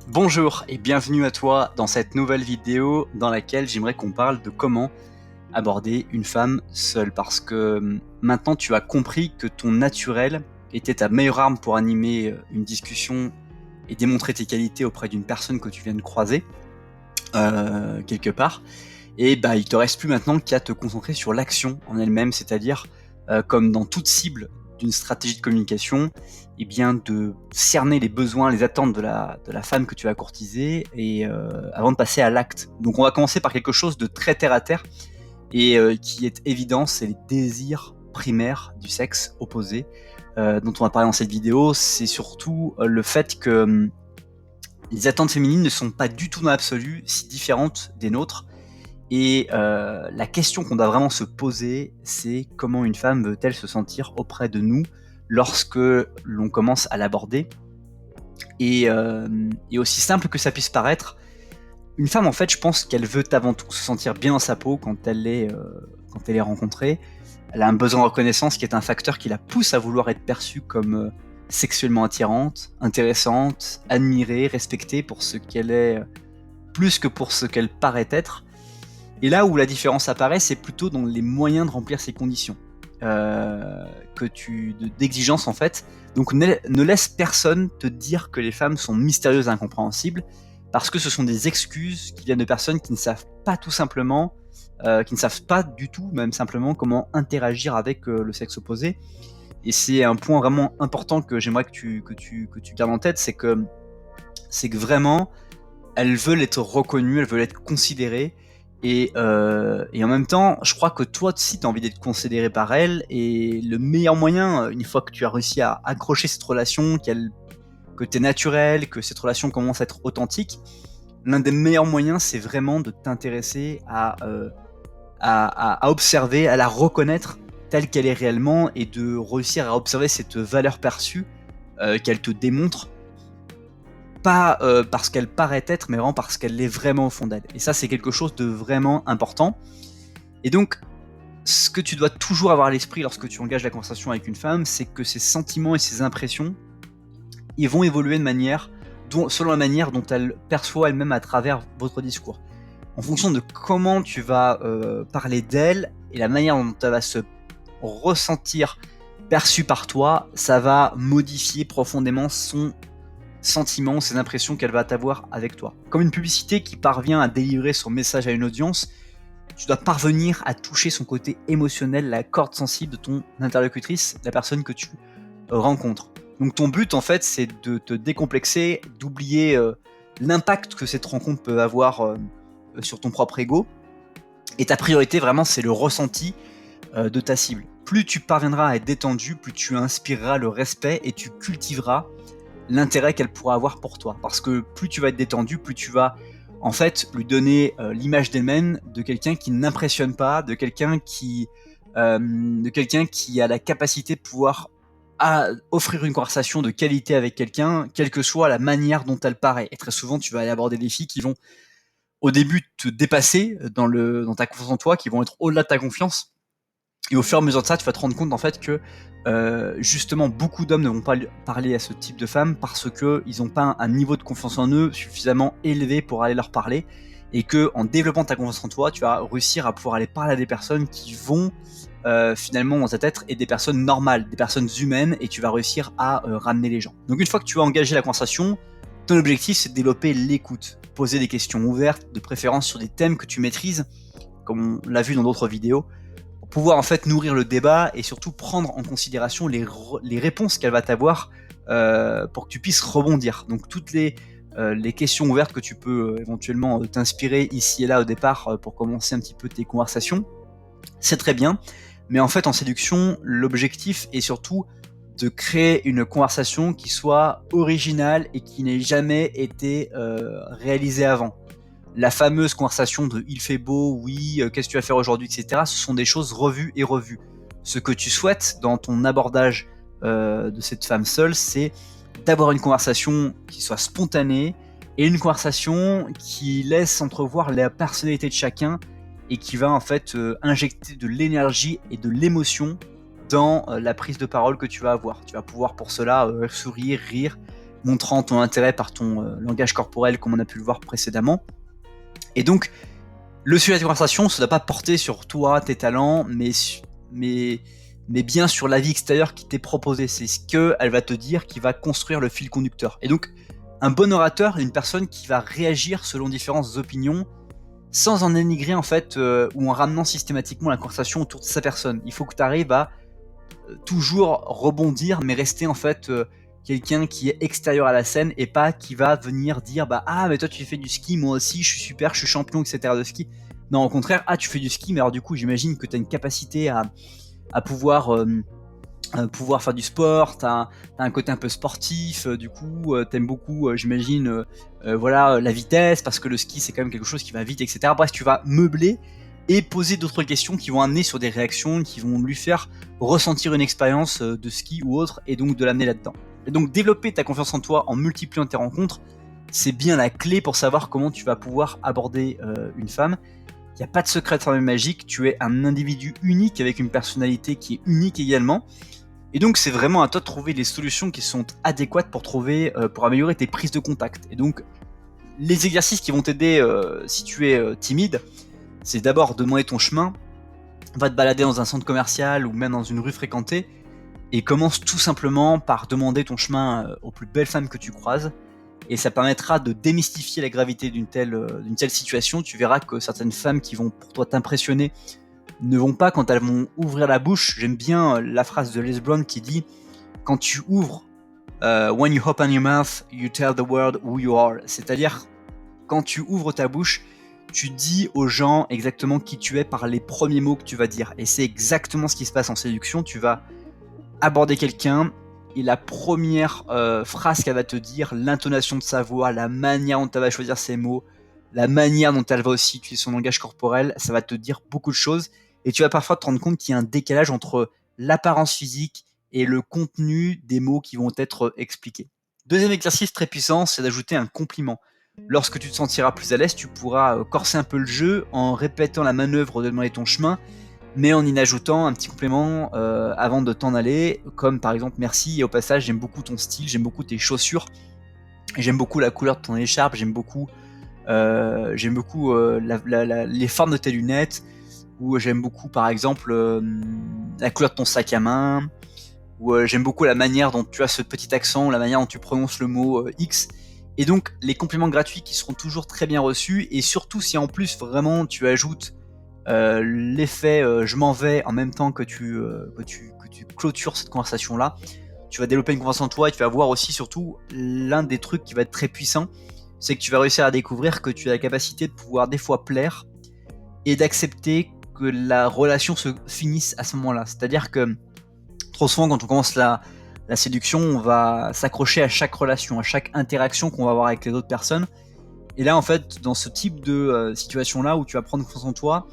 Bonjour et bienvenue à toi dans cette nouvelle vidéo dans laquelle j'aimerais qu'on parle de comment aborder une femme seule. Parce que maintenant tu as compris que ton naturel était ta meilleure arme pour animer une discussion et démontrer tes qualités auprès d'une personne que tu viens de croiser quelque part. Et bah il te reste plus maintenant qu'à te concentrer sur l'action en elle-même, c'est-à-dire comme dans toute cible d'une stratégie de communication, et bien de cerner les besoins, les attentes de la femme que tu as courtisée et avant de passer à l'acte. Donc on va commencer par quelque chose de très terre à terre et qui est évident, c'est les désirs primaires du sexe opposé dont on va parler dans cette vidéo. C'est surtout le fait que les attentes féminines ne sont pas du tout dans l'absolu si différentes des nôtres. Et la question qu'on doit vraiment se poser, c'est comment une femme veut-elle se sentir auprès de nous lorsque l'on commence à l'aborder. Et aussi simple que ça puisse paraître, une femme, en fait, je pense qu'elle veut avant tout se sentir bien dans sa peau quand elle est rencontrée. Elle a un besoin de reconnaissance qui est un facteur qui la pousse à vouloir être perçue comme sexuellement attirante, intéressante, admirée, respectée pour ce qu'elle est, plus que pour ce qu'elle paraît être. Et là où la différence apparaît, c'est plutôt dans les moyens de remplir ces conditions d'exigence en fait. Donc ne laisse personne te dire que les femmes sont mystérieuses et incompréhensibles, parce que ce sont des excuses qui viennent de personnes qui ne savent pas tout simplement, qui ne savent pas du tout, même simplement, comment interagir avec le sexe opposé. Et c'est un point vraiment important que j'aimerais que tu gardes en tête, c'est que vraiment, elles veulent être reconnues, elles veulent être considérées. Et en même temps, je crois que toi aussi, tu as envie d'être considéré par elles. Et le meilleur moyen, une fois que tu as réussi à accrocher cette relation, que tu es naturel, que cette relation commence à être authentique, l'un des meilleurs moyens, c'est vraiment de t'intéresser à observer, à la reconnaître telle qu'elle est réellement et de réussir à observer cette valeur perçue qu'elle te démontre, pas parce qu'elle paraît être, mais vraiment parce qu'elle est vraiment au fond d'elle. Et ça, c'est quelque chose de vraiment important. Et donc, ce que tu dois toujours avoir à l'esprit lorsque tu engages la conversation avec une femme, c'est que ses sentiments et ses impressions, ils vont évoluer selon la manière dont elle perçoit elle-même à travers votre discours. En fonction de comment tu vas parler d'elle et la manière dont elle va se ressentir perçue par toi, ça va modifier profondément son sentiments, ses impressions qu'elle va avoir avec toi. Comme une publicité qui parvient à délivrer son message à une audience, tu dois parvenir à toucher son côté émotionnel, la corde sensible de ton interlocutrice, la personne que tu rencontres. Donc ton but, en fait, c'est de te décomplexer, d'oublier l'impact que cette rencontre peut avoir sur ton propre ego. Et ta priorité, vraiment, c'est le ressenti de ta cible. Plus tu parviendras à être détendu, plus tu inspireras le respect et tu cultiveras l'intérêt qu'elle pourra avoir pour toi. Parce que plus tu vas être détendu, plus tu vas en fait lui donner l'image d'elle-même de quelqu'un qui n'impressionne pas, de quelqu'un qui a la capacité de pouvoir offrir une conversation de qualité avec quelqu'un, quelle que soit la manière dont elle paraît. Et très souvent, tu vas aller aborder des filles qui vont au début te dépasser dans ta confiance en toi, qui vont être au-delà de ta confiance. Et au fur et à mesure de ça, tu vas te rendre compte en fait que justement beaucoup d'hommes ne vont pas parler à ce type de femmes parce qu'ils n'ont pas un niveau de confiance en eux suffisamment élevé pour aller leur parler, et que en développant ta confiance en toi, tu vas réussir à pouvoir aller parler à des personnes qui vont finalement dans ta tête être des personnes normales, des personnes humaines, et tu vas réussir à ramener les gens. Donc une fois que tu as engagé la conversation, ton objectif c'est de développer l'écoute, poser des questions ouvertes, de préférence sur des thèmes que tu maîtrises, comme on l'a vu dans d'autres vidéos, pour pouvoir en fait nourrir le débat et surtout prendre en considération les réponses qu'elle va t'avoir pour que tu puisses rebondir. Donc toutes les questions ouvertes que tu peux éventuellement t'inspirer ici et là au départ pour commencer un petit peu tes conversations, c'est très bien. Mais en fait en séduction, l'objectif est surtout de créer une conversation qui soit originale et qui n'ait jamais été réalisée avant. La fameuse conversation de il fait beau, oui, qu'est-ce que tu vas faire aujourd'hui, etc. Ce sont des choses revues et revues. Ce que tu souhaites dans ton abordage de cette femme seule, c'est d'avoir une conversation qui soit spontanée et une conversation qui laisse entrevoir la personnalité de chacun et qui va en fait injecter de l'énergie et de l'émotion dans la prise de parole que tu vas avoir. Tu vas pouvoir pour cela sourire, rire, montrant ton intérêt par ton langage corporel comme on a pu le voir précédemment. Et donc, le sujet de conversation, ça ne doit pas porter sur toi, tes talents, mais bien sur la vie extérieure qui t'est proposée. C'est ce qu'elle va te dire qui va construire le fil conducteur. Et donc, un bon orateur est une personne qui va réagir selon différentes opinions, sans en dénigrer en fait, ou en ramenant systématiquement la conversation autour de sa personne. Il faut que tu arrives à toujours rebondir, mais rester en fait quelqu'un qui est extérieur à la scène et pas qui va venir dire ah mais toi tu fais du ski, moi aussi je suis super, je suis champion, etc. de ski. Non, au contraire, tu fais du ski, mais alors du coup j'imagine que tu as une capacité à pouvoir faire du sport, t'as un côté un peu sportif, du coup t'aimes beaucoup, j'imagine, la vitesse, parce que le ski c'est quand même quelque chose qui va vite, etc. Bref, tu vas meubler et poser d'autres questions qui vont amener sur des réactions, qui vont lui faire ressentir une expérience de ski ou autre, et donc de l'amener là-dedans. Et donc développer ta confiance en toi en multipliant tes rencontres, c'est bien la clé pour savoir comment tu vas pouvoir aborder une femme. Il n'y a pas de secret de formule magique, tu es un individu unique avec une personnalité qui est unique également. Et donc c'est vraiment à toi de trouver les solutions qui sont adéquates pour améliorer tes prises de contact. Et donc les exercices qui vont t'aider si tu es timide, c'est d'abord de demander ton chemin, va te balader dans un centre commercial ou même dans une rue fréquentée, et commence tout simplement par demander ton chemin aux plus belles femmes que tu croises, et ça permettra de démystifier la gravité d'une telle situation. Tu verras que certaines femmes qui vont pour toi t'impressionner ne vont pas quand elles vont ouvrir la bouche. J'aime bien la phrase de Les Brown qui dit « Quand tu ouvres, when you open your mouth, you tell the world who you are », c'est-à-dire quand tu ouvres ta bouche, tu dis aux gens exactement qui tu es par les premiers mots que tu vas dire. Et c'est exactement ce qui se passe en séduction. Tu vas aborder quelqu'un et la première phrase qu'elle va te dire, l'intonation de sa voix, la manière dont elle va choisir ses mots, la manière dont elle va aussi utiliser son langage corporel, ça va te dire beaucoup de choses. Et tu vas parfois te rendre compte qu'il y a un décalage entre l'apparence physique et le contenu des mots qui vont être expliqués. Deuxième exercice très puissant, c'est d'ajouter un compliment. Lorsque tu te sentiras plus à l'aise, tu pourras corser un peu le jeu en répétant la manœuvre de demander ton chemin, mais en y ajoutant un petit complément avant de t'en aller, comme par exemple merci, et au passage j'aime beaucoup ton style, j'aime beaucoup tes chaussures, j'aime beaucoup la couleur de ton écharpe, j'aime beaucoup les formes de tes lunettes, ou j'aime beaucoup par exemple la couleur de ton sac à main, ou j'aime beaucoup la manière dont tu as ce petit accent, la manière dont tu prononces le mot X. Et donc les compléments gratuits qui seront toujours très bien reçus, et surtout si en plus vraiment tu ajoutes l'effet je m'en vais en même temps que tu clôtures cette conversation là, tu vas développer une confiance en toi, et tu vas voir aussi surtout l'un des trucs qui va être très puissant, c'est que tu vas réussir à découvrir que tu as la capacité de pouvoir des fois plaire et d'accepter que la relation se finisse à ce moment-là. C'est-à-dire que trop souvent quand on commence la séduction, on va s'accrocher à chaque relation, à chaque interaction qu'on va avoir avec les autres personnes. Et là en fait, dans ce type de situation-là où tu vas prendre confiance en toi,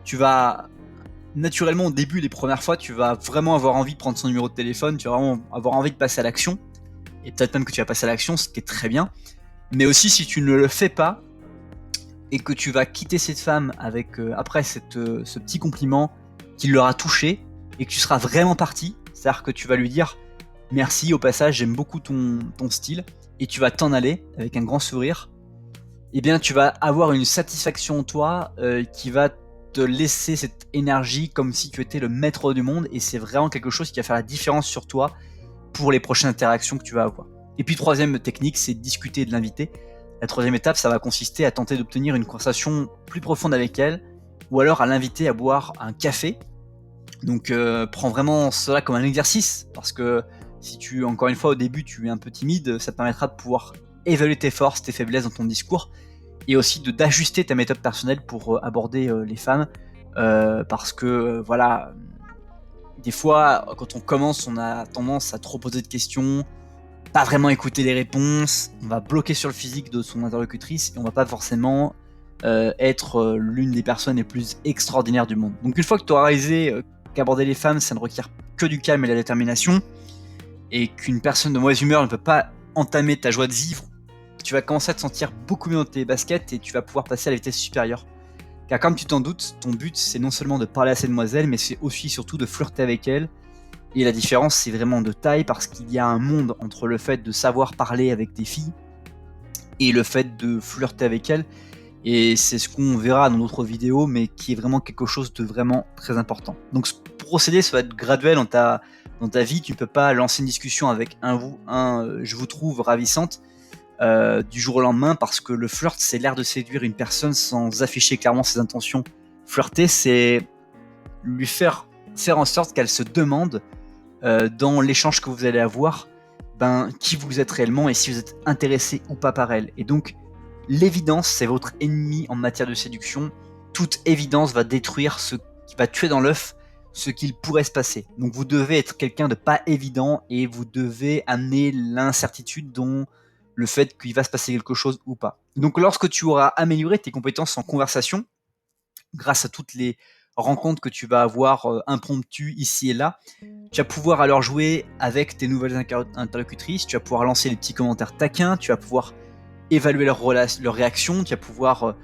tu vas naturellement au début, les premières fois, tu vas vraiment avoir envie de prendre son numéro de téléphone, tu vas vraiment avoir envie de passer à l'action, et peut-être même que tu vas passer à l'action, ce qui est très bien. Mais aussi si tu ne le fais pas, et que tu vas quitter cette femme avec après ce petit compliment qui l'aura touché, et que tu seras vraiment parti, c'est-à-dire que tu vas lui dire merci, au passage j'aime beaucoup ton style, et tu vas t'en aller avec un grand sourire, et bien tu vas avoir une satisfaction en toi qui va te laisser cette énergie comme si tu étais le maître du monde, et c'est vraiment quelque chose qui va faire la différence sur toi pour les prochaines interactions que tu vas avoir. Et puis troisième technique, c'est de discuter de l'invité. La troisième étape, ça va consister à tenter d'obtenir une conversation plus profonde avec elle, ou alors à l'inviter à boire un café. Donc prends vraiment cela comme un exercice, parce que si tu, encore une fois au début tu es un peu timide, ça te permettra de pouvoir évaluer tes forces, tes faiblesses dans ton discours, et aussi d'ajuster ta méthode personnelle pour aborder les femmes, parce que voilà, des fois quand on commence, on a tendance à trop poser de questions, pas vraiment écouter les réponses, on va bloquer sur le physique de son interlocutrice, et on va pas forcément être l'une des personnes les plus extraordinaires du monde. Donc une fois que tu auras réalisé qu'aborder les femmes, ça ne requiert que du calme et de la détermination, et qu'une personne de mauvaise humeur ne peut pas entamer ta joie de vivre, tu vas commencer à te sentir beaucoup mieux dans tes baskets, et tu vas pouvoir passer à la vitesse supérieure. Car comme tu t'en doutes, ton but c'est non seulement de parler à ces demoiselles, mais c'est aussi surtout de flirter avec elles, Et la différence, c'est vraiment de taille parce qu'il y a un monde entre le fait de savoir parler avec des filles et le fait de flirter avec elles. Et c'est ce qu'on verra dans d'autres vidéos, mais qui est vraiment quelque chose de vraiment très important. Donc ce procédé, ça va être graduel dans ta vie. Tu ne peux pas lancer une discussion avec je vous trouve ravissante du jour au lendemain, parce que le flirt, c'est l'art de séduire une personne sans afficher clairement ses intentions. Flirter, c'est lui faire en sorte qu'elle se demande dans l'échange que vous allez avoir, qui vous êtes réellement et si vous êtes intéressé ou pas par elle. Et donc, l'évidence, c'est votre ennemi en matière de séduction. Toute évidence va détruire ce qui va tuer dans l'œuf ce qu'il pourrait se passer. Donc vous devez être quelqu'un de pas évident et vous devez amener l'incertitude dont le fait qu'il va se passer quelque chose ou pas. Donc lorsque tu auras amélioré tes compétences en conversation, grâce à toutes les rencontres que tu vas avoir impromptues ici et là, tu vas pouvoir alors jouer avec tes nouvelles interlocutrices, tu vas pouvoir lancer les petits commentaires taquins, tu vas pouvoir évaluer leur réaction, tu vas pouvoir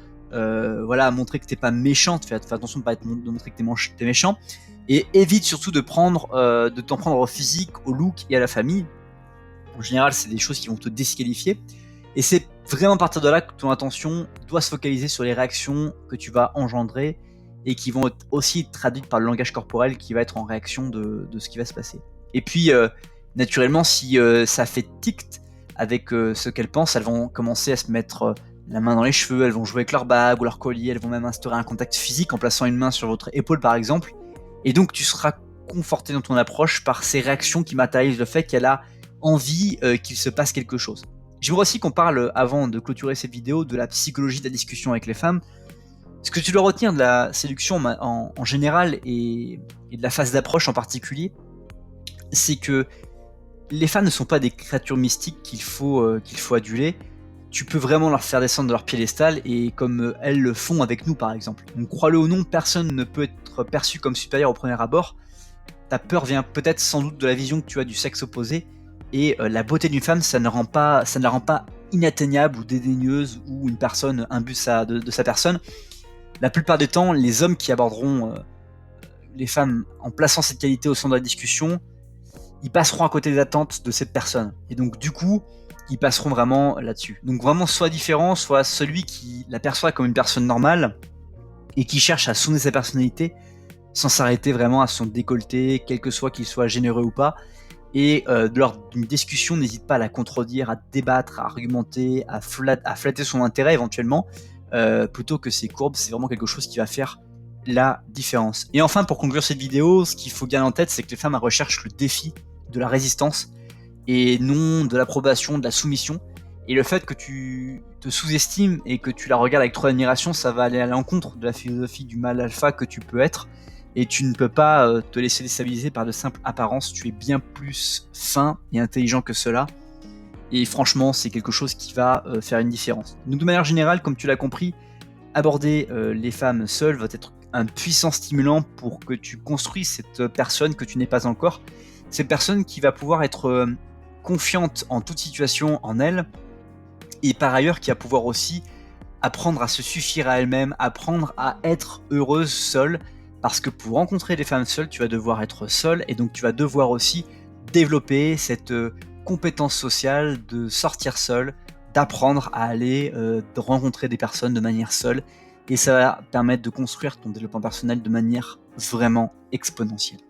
montrer que t'es pas méchant, fais attention de montrer que t'es méchant, et évite surtout de t'en prendre au physique, au look et à la famille. En général, c'est des choses qui vont te disqualifier, et c'est vraiment à partir de là que ton attention doit se focaliser sur les réactions que tu vas engendrer et qui vont être aussi traduites par le langage corporel qui va être en réaction de ce qui va se passer. Et puis, naturellement, si ça fait tilt avec ce qu'elles pensent, elles vont commencer à se mettre la main dans les cheveux, elles vont jouer avec leur bague ou leur collier, elles vont même instaurer un contact physique en plaçant une main sur votre épaule par exemple. Et donc tu seras conforté dans ton approche par ces réactions qui matérialisent le fait qu'elle a envie qu'il se passe quelque chose. J'aimerais aussi qu'on parle, avant de clôturer cette vidéo, de la psychologie de la discussion avec les femmes. Ce que tu dois retenir de la séduction en général et de la phase d'approche en particulier, c'est que les femmes ne sont pas des créatures mystiques qu'il faut aduler. Tu peux vraiment leur faire descendre de leur piédestal, et comme elles le font avec nous par exemple. Donc crois-le ou non, personne ne peut être perçu comme supérieur au premier abord. Ta peur vient peut-être sans doute de la vision que tu as du sexe opposé, et la beauté d'une femme, ça ne la rend pas inatteignable ou dédaigneuse, ou une personne imbue de sa personne. La plupart du temps, les hommes qui aborderont les femmes en plaçant cette qualité au centre de la discussion, ils passeront à côté des attentes de cette personne. Et donc du coup, ils passeront vraiment là-dessus. Donc vraiment, soit différent, soit celui qui l'aperçoit comme une personne normale et qui cherche à sonder sa personnalité sans s'arrêter vraiment à son décolleté, quel que soit qu'il soit généreux ou pas. Et lors d'une discussion, n'hésite pas à la contredire, à débattre, à argumenter, à flatter son intérêt éventuellement, plutôt que ses courbes. C'est vraiment quelque chose qui va faire la différence. Et enfin, pour conclure cette vidéo, ce qu'il faut garder en tête, c'est que les femmes recherchent le défi de la résistance et non de l'approbation, de la soumission. Et le fait que tu te sous-estimes et que tu la regardes avec trop d'admiration, ça va aller à l'encontre de la philosophie du mâle alpha que tu peux être. Et tu ne peux pas te laisser déstabiliser par de simples apparences. Tu es bien plus fin et intelligent que cela. Et franchement, c'est quelque chose qui va faire une différence. Donc de manière générale, comme tu l'as compris, aborder les femmes seules va être un puissant stimulant pour que tu construises cette personne que tu n'es pas encore. Cette personne qui va pouvoir être confiante en toute situation en elle, et par ailleurs qui va pouvoir aussi apprendre à se suffire à elle-même, apprendre à être heureuse seule, parce que pour rencontrer des femmes seules, tu vas devoir être seule, et donc tu vas devoir aussi développer cette compétence sociale de sortir seule, d'apprendre à aller de rencontrer des personnes de manière seule, et ça va permettre de construire ton développement personnel de manière vraiment exponentielle.